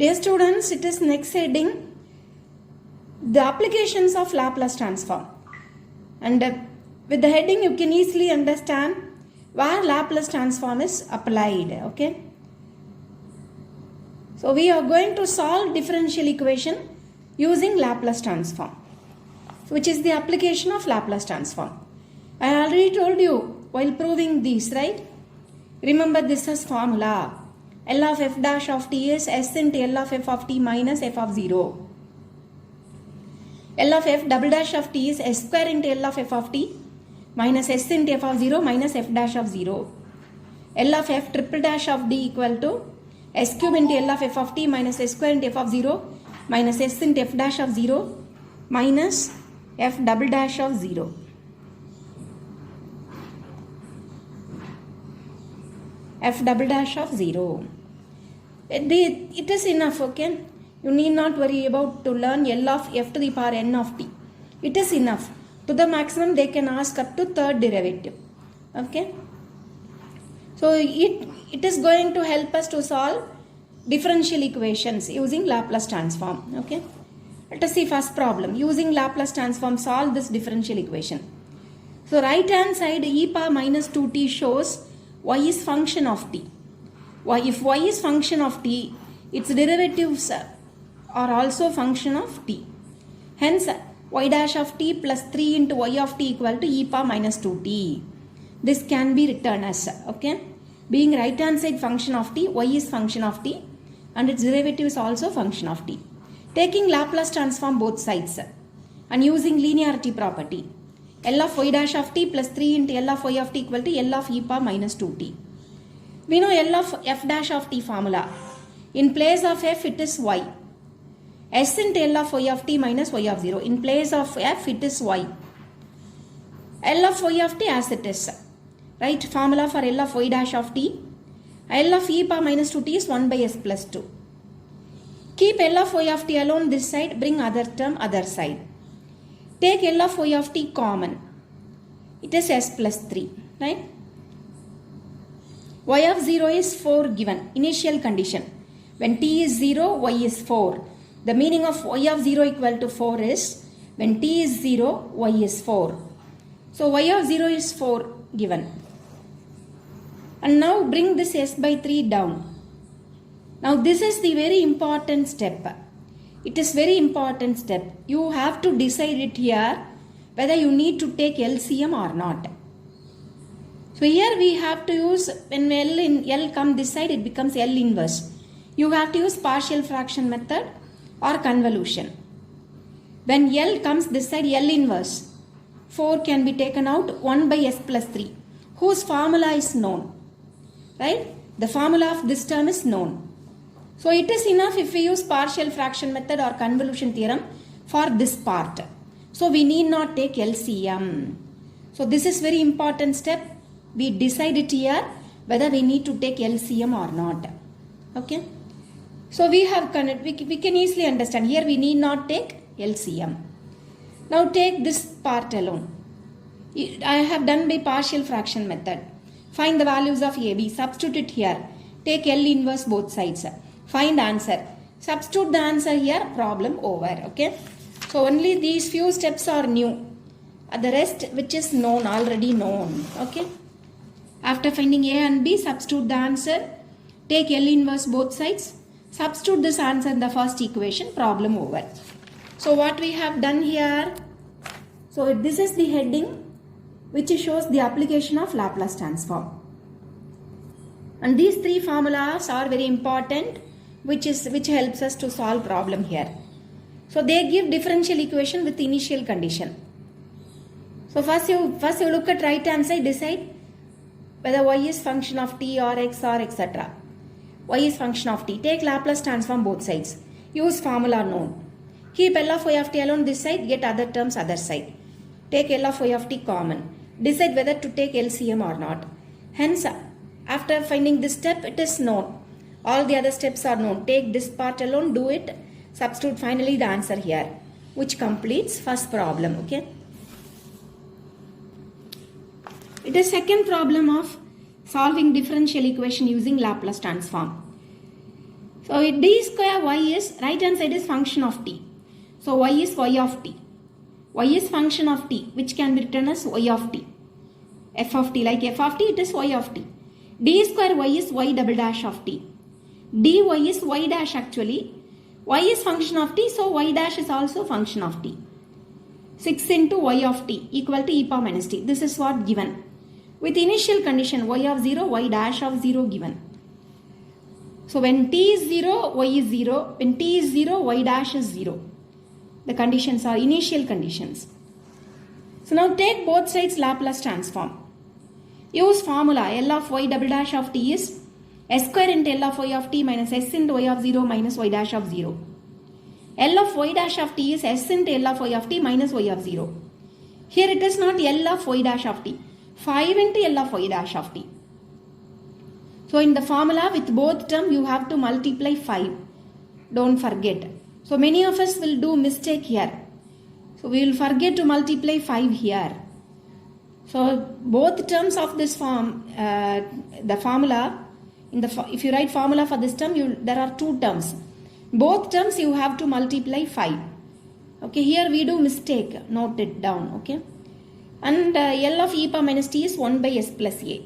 Dear students, it is next heading, the applications of Laplace transform. And with the heading you can easily understand where Laplace transform is applied. Okay. So we are going to solve differential equation using Laplace transform, which is the application of Laplace transform. I already told you while proving this, right? Remember this as formula. L of f dash of t is s into L of f of t minus f of 0. L of f double dash of t is s square into L of f of t minus s into f of 0 minus f dash of 0. L of f triple dash of d equal to s cube into L of f of t minus s square into f of 0 minus s into f dash of 0 minus f double dash of 0. F double dash of 0. It is enough, okay? You need not worry about to learn L of f to the power n of t. It is enough. To the maximum they can ask up to third derivative. Okay? So it is going to help us to solve differential equations using Laplace transform. Okay? Let us see first problem. Using Laplace transform solve this differential equation. So right hand side e power minus 2t shows y is function of t. If y is function of t, its derivatives are also function of t. Hence, y dash of t plus 3 into y of t equal to e power minus 2t. This can be written as, okay, being right hand side function of t, y is function of t and its derivative is also function of t. Taking Laplace transform both sides and using linearity property, L of y dash of t plus 3 into L of y of t equal to L of e power minus 2t. We know L of f dash of t formula. In place of f it is y. S into L of y of t minus y of 0. In place of f it is y. L of y of t as it is. Right? Formula for L of y dash of t. L of e power minus 2t is 1 by s plus 2. Keep L of y of t alone this side. Bring other term other side. Take L of y of t common. It is s plus 3. Right? Y of 0 is 4 given. Initial condition. When t is 0, y is 4. The meaning of y of 0 equal to 4 is when t is 0, y is 4. So y of 0 is 4 given. And now bring this s by 3 down. Now this is the very important step. It is very important step. You have to decide it here whether you need to take LCM or not. So here we have to use, when L come this side it becomes L inverse. You have to use partial fraction method or convolution. When L comes this side L inverse, 4 can be taken out, 1 by s plus 3 whose formula is known. Right? The formula of this term is known. So it is enough if we use partial fraction method or convolution theorem for this part. So we need not take LCM. So this is very important step. We decide it here whether we need to take LCM or not. Okay. So we can easily understand here we need not take LCM. Now take this part alone. I have done by partial fraction method. Find the values of AB. Substitute it here. Take L inverse both sides. Find answer. Substitute the answer here. Problem over. Okay. So only these few steps are new. The rest which is known, already known. Okay. After finding A and B, substitute the answer. Take L inverse both sides. Substitute this answer in the first equation. Problem over. So what we have done here. So this is the heading which shows the application of Laplace transform. And these three formulas are very important, which helps us to solve problem here. So they give differential equation with initial condition. So first you look at right hand side, decide whether y is function of t or x or etc. Y is function of t. Take Laplace transform both sides. Use formula known. Keep L of y of t alone this side, get other terms other side. Take L of y of t common. Decide whether to take LCM or not. Hence, after finding this step, it is known. All the other steps are known. Take this part alone, do it. Substitute finally the answer here, which completes first problem. Okay. It is second problem of solving differential equation using Laplace transform. So d square y is, right hand side is function of t. So y is y of t. Y is function of t, which can be written as y of t. F of t, like f of t, it is y of t. D square y is y double dash of t. dy is y dash actually. Y is function of t, so y dash is also function of t. 6 into y of t equal to e power minus t. This is what given. With initial condition y of 0, y dash of 0 given. So when t is 0, y is 0. When t is 0, y dash is 0. The conditions are initial conditions. So now take both sides Laplace transform. Use formula L of y double dash of t is s square into L of y of t minus s into y of 0 minus y dash of 0. L of y dash of t is s into L of y of t minus y of 0. Here it is not L of y dash of t. 5 into L of y dash of t. So in the formula with both term you have to multiply 5. Don't forget. So many of us will do mistake here. So we will forget to multiply 5 here. So both terms of this form, the formula, if you write formula for this term, there are two terms. Both terms you have to multiply 5. Okay, here we do mistake. Note it down. Okay. And L of e power minus t is 1 by s plus a.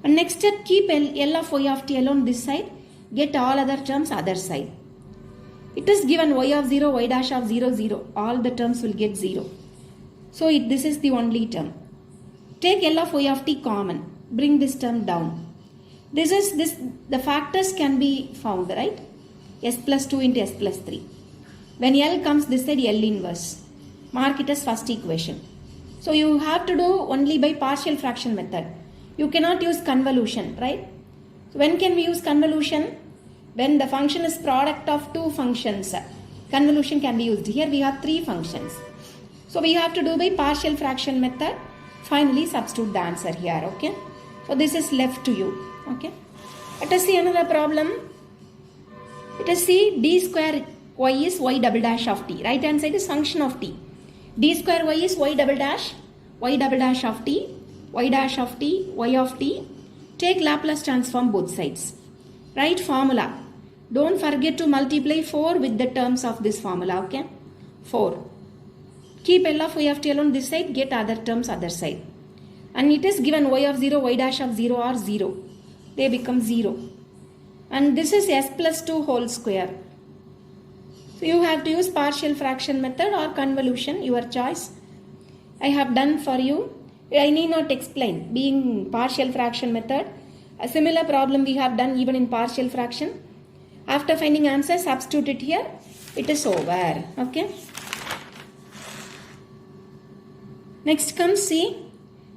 And next step, keep L of y of t alone this side. Get all other terms other side. It is given y of 0, y dash of 0, 0. All the terms will get 0. So this is the only term. Take L of y of t common. Bring this term down. The factors can be found, right? S plus 2 into s plus 3. When L comes this side, L inverse. Mark it as first equation. So you have to do only by partial fraction method. You cannot use convolution, right? So when can we use convolution? When the function is product of two functions. Convolution can be used. Here we have three functions. So we have to do by partial fraction method. Finally substitute the answer here, okay? So this is left to you, okay? Let us see another problem. Let us see d square y is y double dash of t. Right hand side is function of t. D square y is y double dash of t, y dash of t, y of t. Take Laplace transform both sides. Write formula. Don't forget to multiply 4 with the terms of this formula, okay? 4. Keep L of y of t alone this side, get other terms other side. And it is given y of 0, y dash of 0 are 0. They become 0. And this is s plus 2 whole square. So you have to use partial fraction method or convolution, your choice. I have done for you. I need not explain. Being partial fraction method, a similar problem we have done even in partial fraction. After finding answer, substitute it here. It is over. Okay. Next comes see.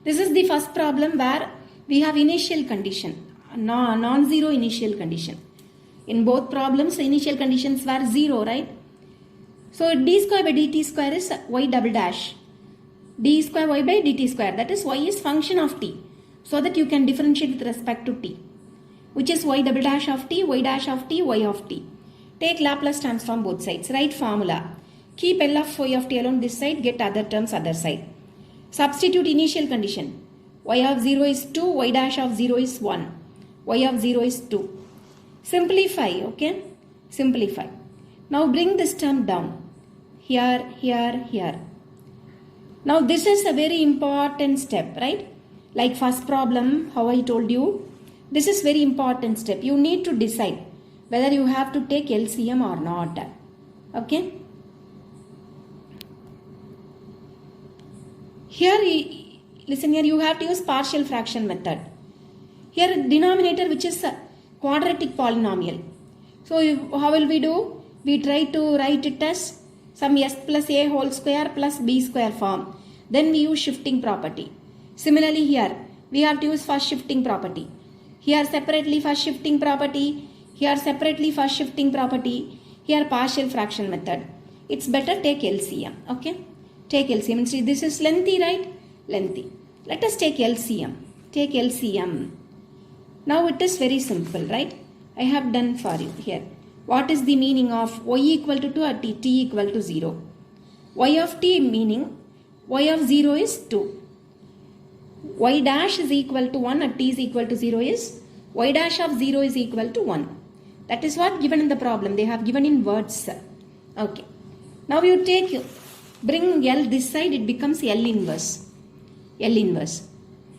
This is the first problem where we have initial condition, non-zero initial condition. In both problems, the initial conditions were 0, right? So d square by dt square is y double dash. D square y by dt square, that is y is function of t, so that you can differentiate with respect to t, which is y double dash of t, y dash of t, y of t. Take Laplace transform both sides. Write formula. Keep L of y of t alone this side, get other terms other side. Substitute initial condition. Y of 0 is 2, y dash of 0 is 1, y of 0 is 2. Simplify, okay? Simplify. Now bring this term down. Here, here, here. Now this is a very important step, right? Like first problem, how I told you. This is very important step. You need to decide whether you have to take LCM or not. Okay? Here, listen here, you have to use partial fraction method. Here denominator which is a quadratic polynomial. So how will we do? We try to write it as some s plus a whole square plus b square form. Then we use shifting property. Similarly here, we have to use first shifting property. Here separately first shifting property. Here separately first shifting property. Here partial fraction method. It's better take LCM. Okay? Take LCM. See, this is lengthy, right? Lengthy. Let us take LCM. Take LCM. Now it is very simple, right? I have done for you here. What is the meaning of y equal to 2 at t equal to 0? Y of t meaning y of 0 is 2. Y dash is equal to 1 at t is equal to 0 is y dash of 0 is equal to 1. That is what given in the problem. They have given in words. Okay. Now you bring L this side, it becomes L inverse. L inverse.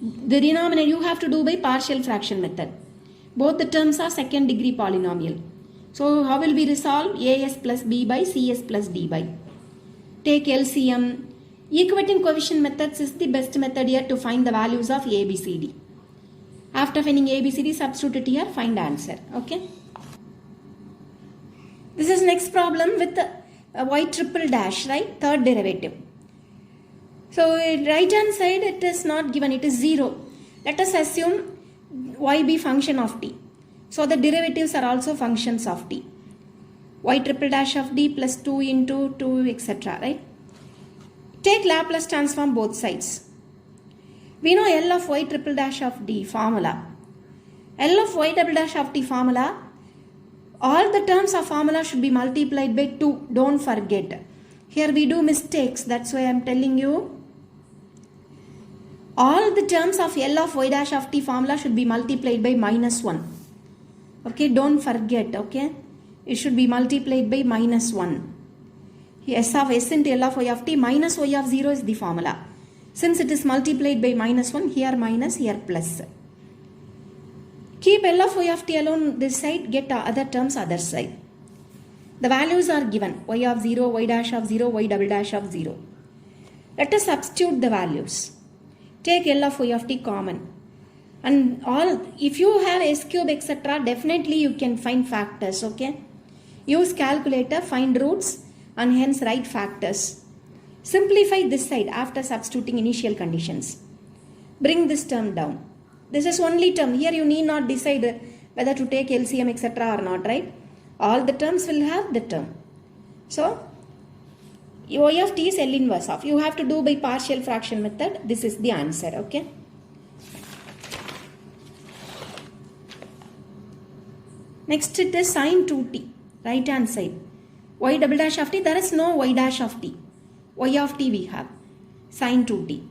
The denominator you have to do by partial fraction method. Both the terms are second degree polynomial. So how will we resolve? As plus b by cs plus d by. Take LCM. Equating coefficient methods is the best method here to find the values of a, b, c, d. After finding a, b, c, d, substitute it here, find the answer. Okay. This is next problem with y triple dash, right? Third derivative. So right hand side it is not given, it is 0. Let us assume y be function of t. So the derivatives are also functions of t. Y triple dash of d plus 2 into 2 etc. Right? Take Laplace transform both sides. We know L of y triple dash of d formula. L of y double dash of t formula, all the terms of formula should be multiplied by 2. Don't forget. Here we do mistakes. That's why I am telling you. All the terms of L of y dash of t formula should be multiplied by minus 1. Okay, don't forget. Okay, it should be multiplied by minus 1. S of s into L of y of t minus y of 0 is the formula. Since it is multiplied by minus 1, here minus, here plus. Keep L of y of t alone this side, get other terms other side. The values are given. Y of 0, y dash of 0, y double dash of 0. Let us substitute the values. Take L of y of t common. And all, if you have s cube etc., definitely you can find factors. Okay. Use calculator, find roots and hence write factors. Simplify this side after substituting initial conditions. Bring this term down. This is only term. Here you need not decide whether to take LCM etc. or not, right? All the terms will have the term. So, y of t is L inverse of. You have to do by partial fraction method. This is the answer, okay? Next it is sin 2t, right hand side. Y double dash of t, there is no y dash of t. Y of t we have. Sin 2t.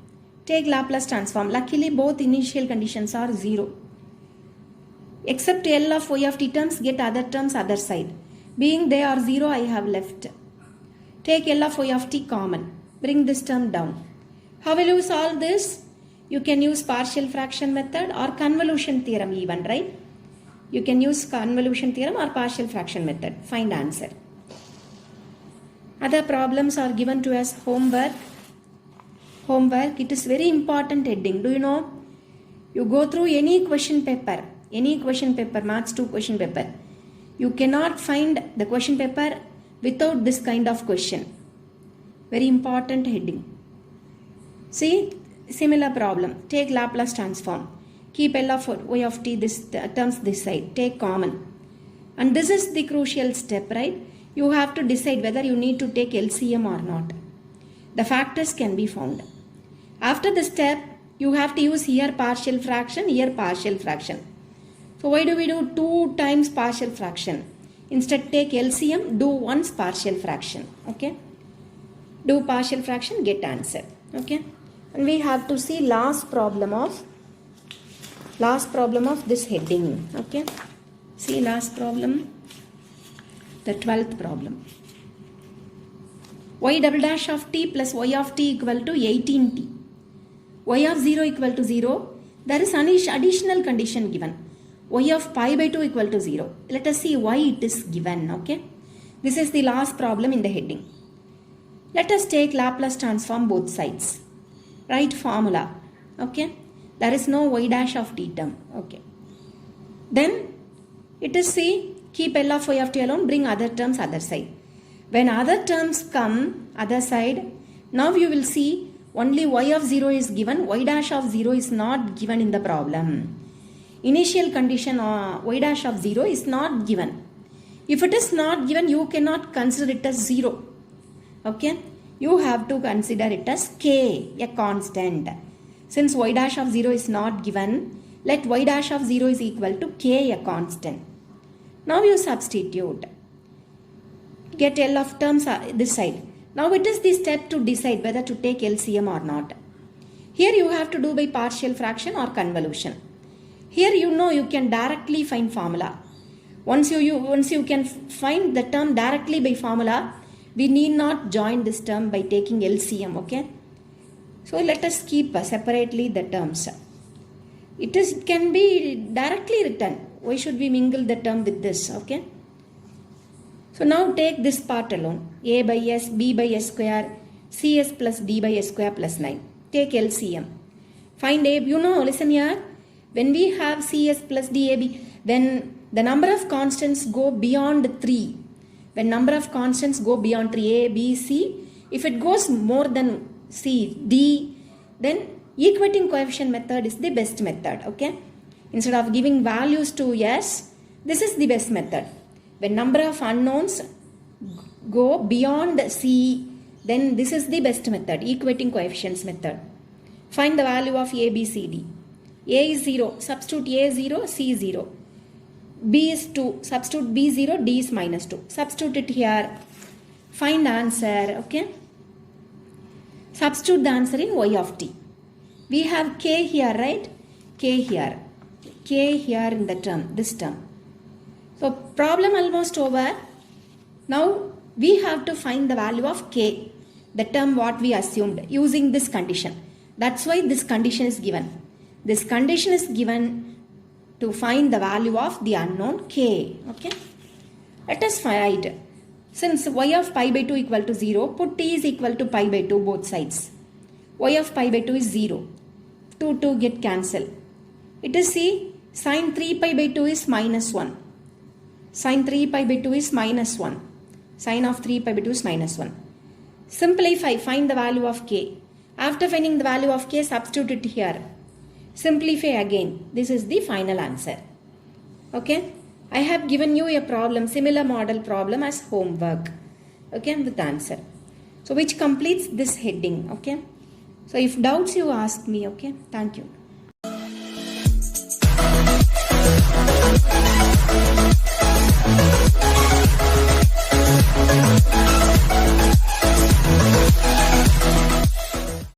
Take Laplace transform. Luckily both initial conditions are 0. Except L of y of t terms, get other terms other side. Being they are 0, I have left. Take L of y of t common. Bring this term down. How will you solve this? You can use partial fraction method or convolution theorem even, right? You can use convolution theorem or partial fraction method. Find answer. Other problems are given to us homework. Homework, it is very important heading. Do you know? You go through any question paper, maths 2 question paper. You cannot find the question paper without this kind of question. Very important heading. See, similar problem. Take Laplace transform. Keep L of y of t this terms this side. Take common. And this is the crucial step, right? You have to decide whether you need to take LCM or not. The factors can be found. After the step, you have to use here partial fraction, here partial fraction. So why do we do 2 times partial fraction? Instead take LCM, do once partial fraction. Okay. Do partial fraction, get answer. Okay. And we have to see last problem of this heading. Okay. See last problem. The 12th problem. Y double dash of t plus y of t equal to 18t. Y of 0 equal to 0. There is an additional condition given. Y of pi by 2 equal to 0. Let us see why it is given. Okay. This is the last problem in the heading. Let us take Laplace transform both sides. Write formula. Okay. There is no y dash of t term. Okay. Then it is see, keep L of y of t alone, bring other terms other side. When other terms come other side, now you will see only y of 0 is given, y dash of 0 is not given in the problem. Initial condition y dash of 0 is not given. If it is not given, you cannot consider it as 0. Okay. You have to consider it as k, a constant. Since y dash of 0 is not given, let y dash of 0 is equal to k, a constant. Now you substitute. Get L of terms this side. Now it is the step to decide whether to take LCM or not. Here you have to do by partial fraction or convolution. Here you know you can directly find formula. Once you can find the term directly by formula, we need not join this term by taking LCM, okay? So let us keep separately the terms. It can be directly written. Why should we mingle the term with this, okay? So now take this part alone. A by S, B by S square, CS plus D by S square plus 9. Take LCM. Find A, listen here. When we have CS plus DAB, when the number of constants go beyond 3, when number of constants go beyond 3, A, B, C, if it goes more than C, D, then equating coefficient method is the best method, okay? Instead of giving values to S, this is the best method. When number of unknowns go beyond C, then this is the best method, equating coefficients method. Find the value of A, B, C, D. A is 0, substitute A 0, C 0. B is 2, substitute B 0, D is minus 2. Substitute it here. Find answer, okay? Substitute the answer in Y of t. We have K here, right? K here. K here in the term, this term. So problem almost over. Now we have to find the value of K, the term what we assumed, using this condition. That's why this condition is given. This condition is given to find the value of the unknown K. Okay. Let us find. Since y of pi by 2 equal to 0, put t is equal to pi by 2 both sides. Y of pi by 2 is 0. 2 get cancelled. It is see, sin 3 pi by 2 is minus 1. Sin 3 pi by 2 is minus 1. Sin of 3 pi by 2 is minus 1. Simplify, find the value of K. After finding the value of K, substitute it here. Simplify again. This is the final answer. Okay. I have given you a problem, similar model problem as homework. Okay, with answer. So which completes this heading. Okay. So if doubts you ask me. Okay. Thank you.